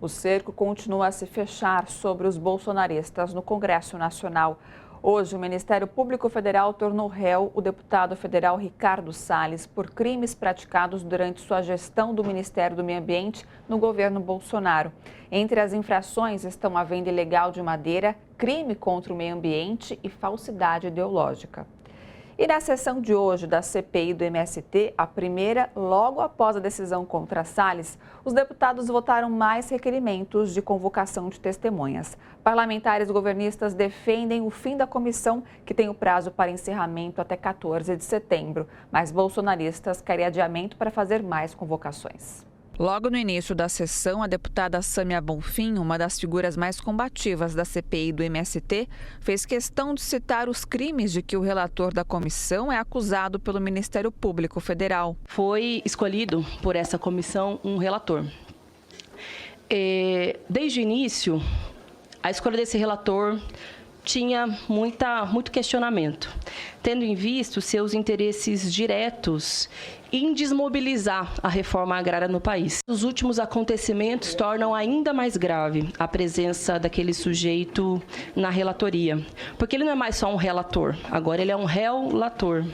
O cerco continua a se fechar sobre os bolsonaristas no Congresso Nacional. Hoje, o Ministério Público Federal tornou réu o deputado federal Ricardo Salles por crimes praticados durante sua gestão do Ministério do Meio Ambiente no governo Bolsonaro. Entre as infrações estão a venda ilegal de madeira, crime contra o meio ambiente e falsidade ideológica. E na sessão de hoje da CPI do MST, a primeira, logo após a decisão contra Salles, os deputados votaram mais requerimentos de convocação de testemunhas. Parlamentares governistas defendem o fim da comissão, que tem o prazo para encerramento até 14 de setembro, mas bolsonaristas querem adiamento para fazer mais convocações. Logo no início da sessão, a deputada Sâmia Bonfim, uma das figuras mais combativas da CPI do MST, fez questão de citar os crimes de que o relator da comissão é acusado pelo Ministério Público Federal. Foi escolhido por essa comissão um relator. Desde o início, a escolha desse relator tinha muito questionamento, tendo em vista os seus interesses diretos em desmobilizar a reforma agrária no país. Os últimos acontecimentos tornam ainda mais grave a presença daquele sujeito na relatoria, porque ele não é mais só um relator, agora ele é um réu-lator,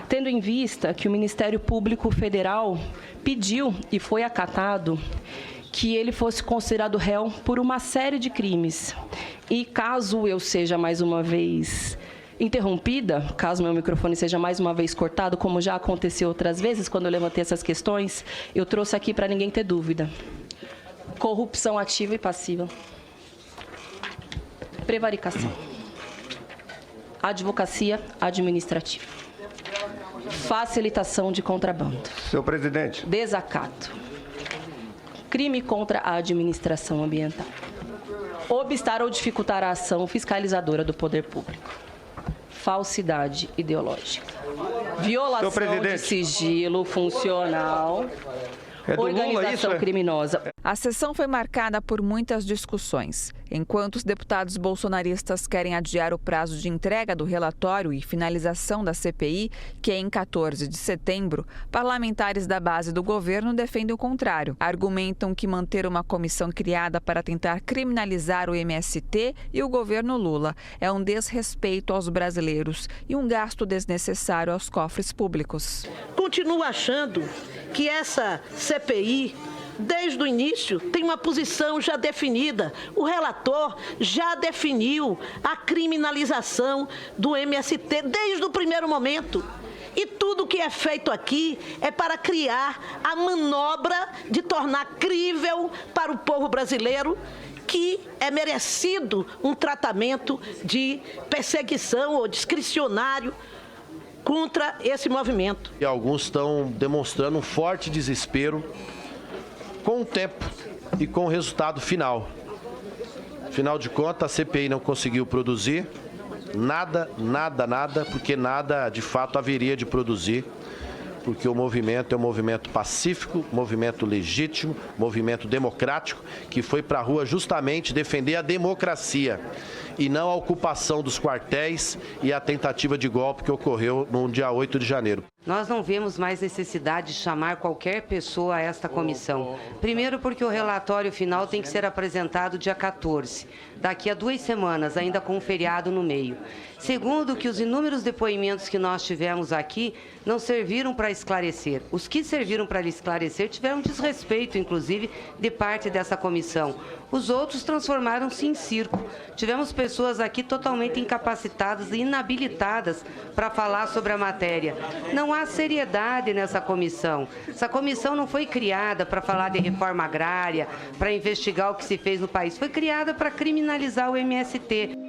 tendo em vista que o Ministério Público Federal pediu e foi acatado que ele fosse considerado réu por uma série de crimes. E caso eu seja mais uma vez interrompida, caso meu microfone seja mais uma vez cortado, como já aconteceu outras vezes quando eu levantei essas questões, eu trouxe aqui para ninguém ter dúvida. Corrupção ativa e passiva. Prevaricação. Advocacia administrativa. Facilitação de contrabando. Senhor presidente. Desacato. Crime contra a administração ambiental. Obstar ou dificultar a ação fiscalizadora do poder público. Falsidade ideológica. Violação de sigilo funcional. Organização criminosa. A sessão foi marcada por muitas discussões. Enquanto os deputados bolsonaristas querem adiar o prazo de entrega do relatório e finalização da CPI, que é em 14 de setembro, parlamentares da base do governo defendem o contrário. Argumentam que manter uma comissão criada para tentar criminalizar o MST e o governo Lula é um desrespeito aos brasileiros e um gasto desnecessário aos cofres públicos. Continuo achando que essa CPI, desde o início, tem uma posição já definida. O relator já definiu a criminalização do MST desde o primeiro momento. E tudo que é feito aqui é para criar a manobra de tornar crível para o povo brasileiro que é merecido um tratamento de perseguição ou discricionário contra esse movimento. E alguns estão demonstrando um forte desespero com o tempo e com o resultado final. Afinal de contas, a CPI não conseguiu produzir nada, porque nada de fato haveria de produzir, porque o movimento é um movimento pacífico, movimento legítimo, movimento democrático, que foi para a rua justamente defender a democracia e não a ocupação dos quartéis e a tentativa de golpe que ocorreu no dia 8 de janeiro. Nós não vemos mais necessidade de chamar qualquer pessoa a esta comissão. Primeiro porque o relatório final tem que ser apresentado dia 14, daqui a 2 semanas, ainda com um feriado no meio. Segundo, que os inúmeros depoimentos que nós tivemos aqui não serviram para esclarecer. Os que serviram para esclarecer tiveram desrespeito, inclusive, de parte dessa comissão. Os outros transformaram-se em circo. Tivemos pessoas aqui totalmente incapacitadas e inabilitadas para falar sobre a matéria. Não há seriedade nessa comissão. Essa comissão não foi criada para falar de reforma agrária, para investigar o que se fez no país. Foi criada para criminalizar o MST.